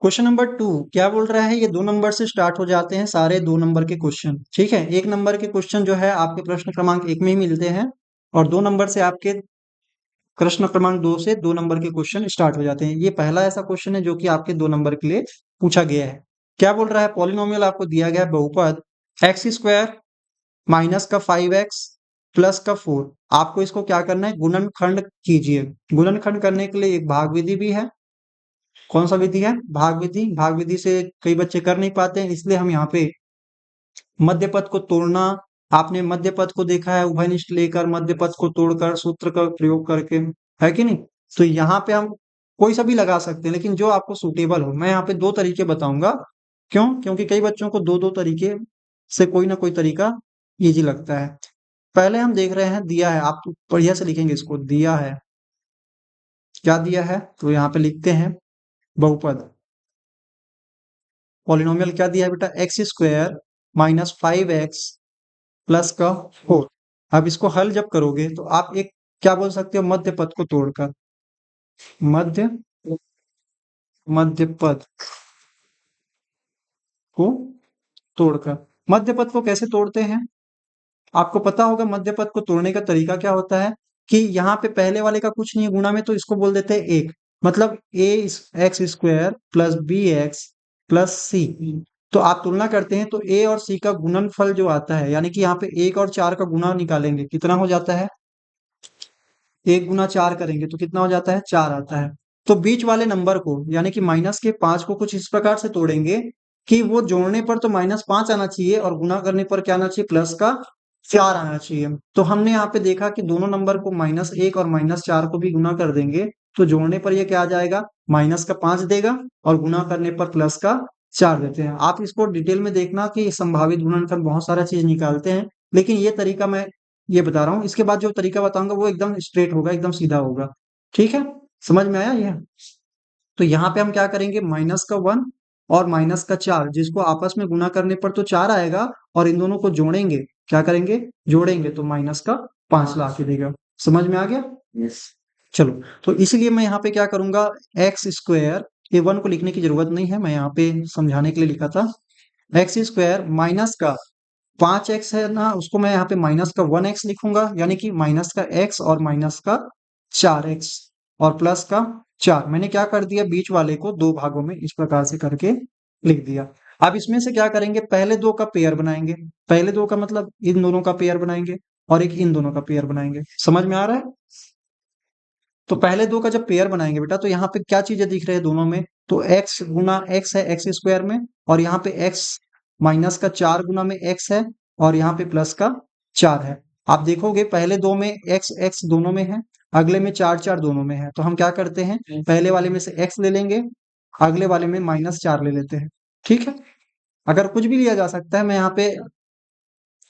Question number 2 क्या बोल रहा है, ये 2 नंबर से स्टार्ट हो जाते हैं सारे 2 नंबर के क्वेश्चन। ठीक है, 1 नंबर के क्वेश्चन जो है आपके प्रश्न क्रमांक 1 में ही मिलते हैं और 2 नंबर से आपके प्रश्न क्रमांक 2 से 2 नंबर के क्वेश्चन स्टार्ट हो जाते हैं। ये पहला ऐसा क्वेश्चन है जो कि आपके 2 नंबर के लिए पूछा गया है। क्या बोल रहा है, पॉलिनोमियल आपको दिया गया है बहुपद एक्स स्क्वायर माइनस का 5x प्लस का 4। आपको इसको क्या करना है, गुणनखंड कीजिए। गुणनखंड करने के लिए एक भाग विधि भी है। कौन सा विधि है, भाग विधि। भाग विधि से कई बच्चे कर नहीं पाते हैं, इसलिए हम यहाँ पे मध्य पद को तोड़ना, आपने मध्य पद को देखा है उभयनिष्ठ लेकर मध्य पद को तोड़कर सूत्र का प्रयोग करके, है कि नहीं। तो यहाँ पे हम कोई सा भी लगा सकते हैं, लेकिन जो आपको सूटेबल हो। मैं यहाँ पे 2 तरीके बताऊंगा। क्यों, क्योंकि कई बच्चों को 2-2 तरीके से कोई ना कोई तरीका इजी लगता है। पहले हम देख रहे हैं, दिया है, आप बढ़िया से लिखेंगे इसको, दिया है। क्या दिया है, तो यहाँ पे लिखते हैं बहुपद पॉलिनोमियल क्या दिया है बेटा, x square minus 5x plus का 4। अब इसको हल जब करोगे तो आप एक क्या बोल सकते हो, मध्य पद को तोड़कर, मध्य मध्य पद को तोड़कर। मध्य पद को कैसे तोड़ते हैं, आपको पता होगा। मध्य पद को तोड़ने का तरीका क्या होता है कि यहाँ पे पहले वाले का कुछ नहीं है गुणा में, तो इसको बोल देते हैं एक। मतलब a x square plus b x plus c. तो आप तुलना करते हैं तो ए और सी का गुणनफल जो आता है, यानी कि यहाँ पे 1 और 4 का गुणा निकालेंगे, कितना हो जाता है, 1 गुना 4 करेंगे तो कितना हो जाता है, 4 आता है। तो बीच वाले नंबर को यानी कि माइनस के 5 को कुछ इस प्रकार से तोड़ेंगे कि वो जोड़ने पर तो -5 आना चाहिए और गुना करने पर क्या आना चाहिए, प्लस का 4 आना चाहिए। तो हमने यहाँ पे देखा कि दोनों नंबर को -1 और -4 को भी गुना कर देंगे तो जोड़ने पर ये क्या आ जाएगा, माइनस का 5 देगा और गुना करने पर प्लस का 4 देते हैं। आप इसको डिटेल में देखना कि संभावित गुणनफल बहुत सारा चीज निकालते हैं, लेकिन ये तरीका मैं ये बता रहा हूँ। इसके बाद जो तरीका बताऊंगा वो एकदम स्ट्रेट होगा, एकदम सीधा होगा। ठीक है, समझ में आया ये। तो यहाँ पे हम क्या करेंगे, माइनस का 1 और माइनस का 4 जिसको आपस में गुना करने पर तो 4 आएगा, और इन दोनों को जोड़ेंगे, क्या करेंगे, जोड़ेंगे तो माइनस का 5 ला के देगा। समझ में आ गया, यस। चलो, तो इसलिए मैं यहाँ पे क्या करूंगा, एक्स स्क्वायर, ये 1 को लिखने की जरूरत नहीं है, मैं यहाँ पे समझाने के लिए लिखा था। एक्स स्क्वायर माइनस का 5x है ना, उसको मैं यहाँ पे माइनस का 1x लिखूंगा, यानी कि माइनस का x और माइनस का 4x और प्लस का 4। मैंने क्या कर दिया, बीच वाले को 2 भागों में इस प्रकार से करके लिख दिया। अब इसमें से क्या करेंगे, पहले 2 का पेयर बनाएंगे। पहले 2 का मतलब इन दोनों का पेयर बनाएंगे और एक इन दोनों का पेयर बनाएंगे। समझ में आ रहा है। तो पहले 2 का जब पेयर बनाएंगे बेटा, तो यहाँ पे क्या चीजें दिख रही है दोनों में, तो x गुना x है एक्स स्क्वायर में, और यहाँ पे x माइनस का 4 गुना में x है, और यहाँ पे प्लस का 4 है। आप देखोगे पहले 2 में x x दोनों में है, अगले में 4 4 दोनों में है। तो हम क्या करते हैं, पहले वाले में से x ले लेंगे, अगले वाले में -4 ले लेते हैं। ठीक है, अगर कुछ भी लिया जा सकता है। मैं यहाँ पे,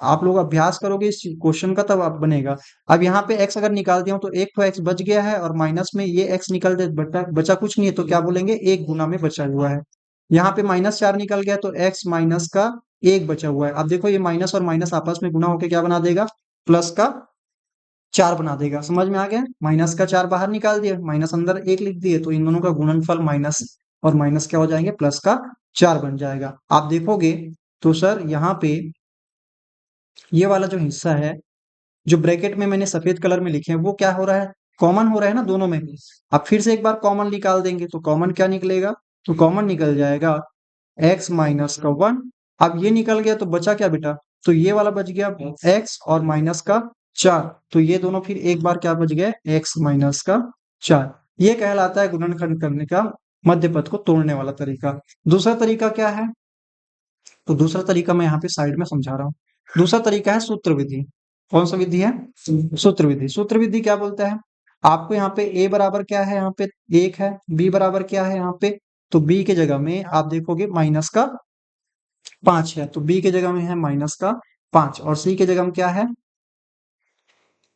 आप लोग अभ्यास करोगे इस क्वेश्चन का तब आप बनेगा। अब यहाँ पे x अगर निकाल दिया हूं तो एक तो x बच गया है, और माइनस में ये x निकल दे, बचा कुछ नहीं है, तो क्या बोलेंगे, एक गुना में बचा हुआ है। यहाँ पे -4 निकल गया तो x माइनस का 1 बचा हुआ है। अब देखो ये माइनस और माइनस आपस में गुना होकर क्या बना देगा, प्लस का 4 बना देगा। समझ में आ गया, माइनस का 4 बाहर निकाल दिया, माइनस अंदर 1 लिख दिए, तो इन दोनों का गुणनफल माइनस और माइनस क्या हो जाएंगे, प्लस का 4 बन जाएगा। आप देखोगे तो सर यहाँ पे ये वाला जो हिस्सा है, जो ब्रैकेट में मैंने सफेद कलर में लिखे हैं, वो क्या हो रहा है, कॉमन हो रहा है ना दोनों में। अब फिर से एक बार कॉमन निकाल देंगे तो कॉमन क्या निकलेगा, तो कॉमन निकल जाएगा x माइनस का 1। अब ये निकल गया तो बचा क्या बेटा, तो ये वाला बच गया x और माइनस का 4। तो ये दोनों फिर एक बार क्या बच गए, x माइनस का 4। ये कहलाता है गुणनखंड करने का मध्य पद को तोड़ने वाला तरीका। दूसरा तरीका क्या है, तो दूसरा तरीका मैं यहाँ पे साइड में समझा रहा हूँ। दूसरा तरीका है सूत्र विधि। कौन सा विधि है, सूत्र विधि। सूत्र विधि क्या बोलता है, आपको यहाँ पे a बराबर क्या है, यहाँ पे 1 है, b बराबर क्या है यहाँ पे, तो b के जगह में आप देखोगे माइनस का 5 है, तो b के जगह में है माइनस का 5, और c के जगह में क्या है,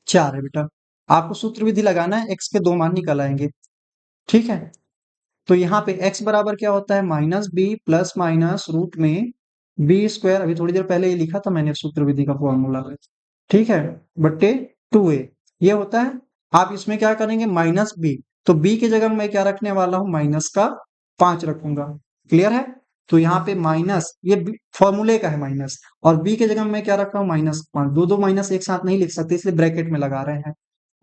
4 है बेटा। आपको सूत्र विधि लगाना है, x के 2 मान निकल आएंगे। ठीक है, तो यहाँ पे x बराबर क्या होता है, minus b plus minus root में बी स्क्वायर, अभी थोड़ी देर पहले ये लिखा था मैंने सूत्र विधि का फॉर्मूला। ठीक है, बट्टे 2a ये होता है। आप इसमें क्या करेंगे, माइनस बी, तो b की जगह मैं क्या रखने वाला हूँ, माइनस का 5 रखूंगा। क्लियर है? तो यहाँ पे माइनस, ये फॉर्मूले का है माइनस, और बी के जगह मैं क्या रखा हूँ -5, दो माइनस एक साथ नहीं लिख सकते इसलिए ब्रैकेट में लगा रहे हैं,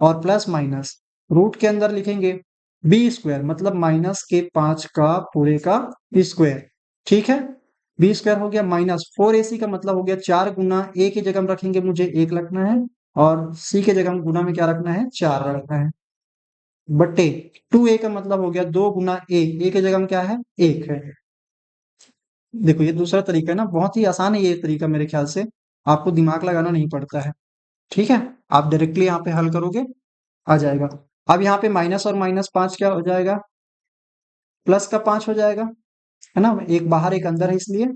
और प्लस माइनस रूट के अंदर लिखेंगे बी स्क्वायर, मतलब -5 का पूरे का स्क्वायर। ठीक है, बी स्क्वायर हो गया -4ac का मतलब हो गया 4 गुना ए की जगह में रखेंगे मुझे 1 रखना है, और सी के जगह में गुना में क्या रखना है 4 रखना है, बट्टे 2a का मतलब हो गया 2 गुना ए की जगह में क्या है 1 है। देखो ये दूसरा तरीका है ना, बहुत ही आसान है ये तरीका, मेरे ख्याल से आपको दिमाग लगाना नहीं पड़ता है। ठीक है, आप डायरेक्टली यहाँ पे हल करोगे आ जाएगा। अब यहाँ पे माइनस और -5 क्या हो जाएगा, प्लस का 5 हो जाएगा, है ना, एक बाहर एक अंदर है इसलिए।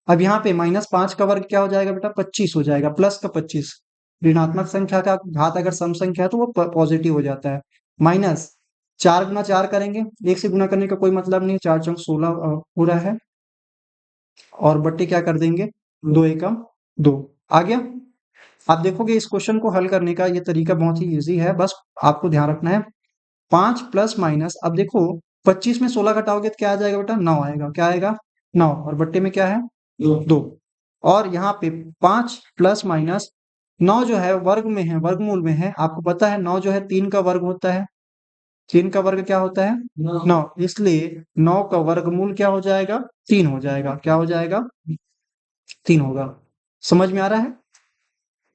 अब यहाँ पे -5 का वर्ग क्या हो जाएगा बेटा 25 हो जाएगा, प्लस का 25, ऋणात्मक संख्या का घात अगर सम संख्या है तो वो पॉजिटिव हो जाता है। माइनस 4 गुना 4 करेंगे, एक से गुना करने का कोई मतलब नहीं, 4 चौक 16 हो रहा है, और बट्टे क्या कर देंगे 2 एकम 2, आ गया। आप देखोगे इस क्वेश्चन को हल करने का ये तरीका बहुत ही इजी है, बस आपको ध्यान रखना है 5 प्लस माइनस, अब देखो 25 में 16 घटाओगे तो क्या आ जाएगा बेटा 9 आएगा, क्या आएगा 9, और बट्टे में क्या है 2, और यहाँ पे 5 प्लस माइनस 9 जो है वर्ग में है, वर्गमूल में है, आपको पता है 9 जो है 3 का वर्ग होता है, 3 का वर्ग क्या होता है 9, इसलिए 9 का वर्गमूल क्या हो जाएगा 3 हो जाएगा, क्या हो जाएगा 3 होगा। समझ में आ रहा है?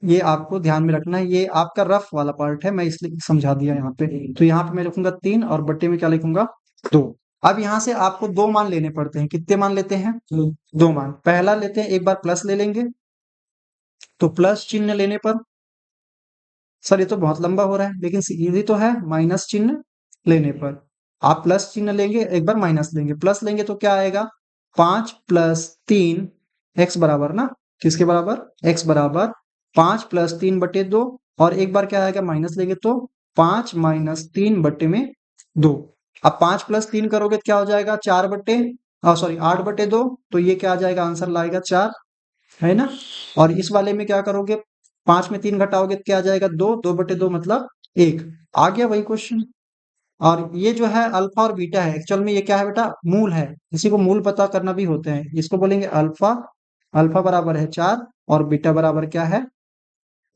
ये आपको ध्यान में रखना है, ये आपका रफ वाला पार्ट है, मैं इसलिए समझा दिया यहाँ पे। तो यहाँ पे मैं लिखूंगा 3 और बट्टे में क्या लिखूंगा 2। अब यहाँ से आपको 2 मान लेने पड़ते हैं, कितने मान लेते हैं 2 मान। पहला लेते हैं, एक बार प्लस ले लेंगे, तो प्लस चिन्ह लेने पर, सर ये तो बहुत लंबा हो रहा है, लेकिन इजी तो है, माइनस चिन्ह लेने पर आप प्लस चिन्ह लेंगे, एक बार माइनस लेंगे, प्लस लेंगे तो क्या आएगा 5 प्लस 3 एक्स बराबर ना, किसके बराबर एक्स बराबर 5 प्लस 3 बटे 2, और एक बार क्या आएगा माइनस लेंगे तो 5 माइनस 3 बटे में 2। अब 5 प्लस 3 करोगे तो क्या हो जाएगा 4 बटे, सॉरी 8 बटे 2, तो ये क्या आ जाएगा आंसर लाएगा 4, है ना। और इस वाले में क्या करोगे 5 में 3 घटाओगे तो क्या आ जाएगा 2, 2 बटे 2 मतलब 1, आ गया वही क्वेश्चन। और ये जो है अल्फा और बीटा है, एक्चुअल में ये क्या है बेटा मूल है, इसी को मूल पता करना भी होते हैं, इसको बोलेंगे अल्फा, अल्फा बराबर है 4 और बीटा बराबर क्या है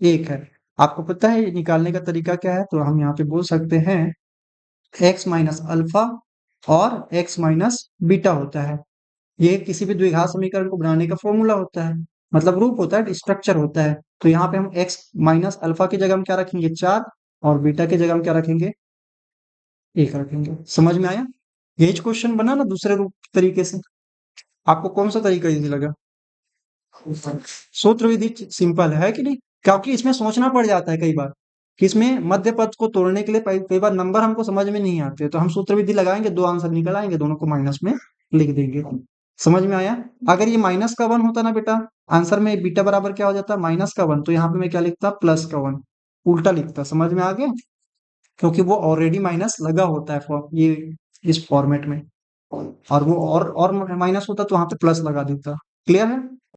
1 है। आपको पता है ये निकालने का तरीका क्या है, तो हम यहाँ पे बोल सकते हैं x माइनस अल्फा और x माइनस बीटा होता है, ये किसी भी द्विघात समीकरण को बनाने का फॉर्मूला होता है, मतलब रूप होता है, स्ट्रक्चर होता है। तो यहाँ पे हम x माइनस अल्फा की जगह में क्या रखेंगे 4, और बीटा की जगह में क्या रखेंगे 1 रखेंगे। समझ में आया? यही क्वेश्चन बना ना दूसरे रूप तरीके से। आपको कौन सा तरीका इजी लगा? सूत्र विधि सिंपल है कि नहीं, क्योंकि इसमें सोचना पड़ जाता है कई बार कि इसमें मध्य पद को तोड़ने के लिए कई बार नंबर हमको समझ में नहीं आते, तो हम सूत्र विधि लगाएंगे, 2 आंसर निकल आएंगे, दोनों को माइनस में लिख देंगे। समझ में आया? अगर ये माइनस का 1 होता ना बेटा, आंसर में बीटा बराबर क्या हो जाता माइनस का 1, तो यहाँ पे मैं क्या लिखता प्लस का 1, उल्टा लिखता। समझ में आ गया? क्योंकि वो ऑलरेडी माइनस लगा होता है ये इस फॉर्मेट में, और वो और माइनस होता तो वहां पे प्लस लगा देता। क्लियर है?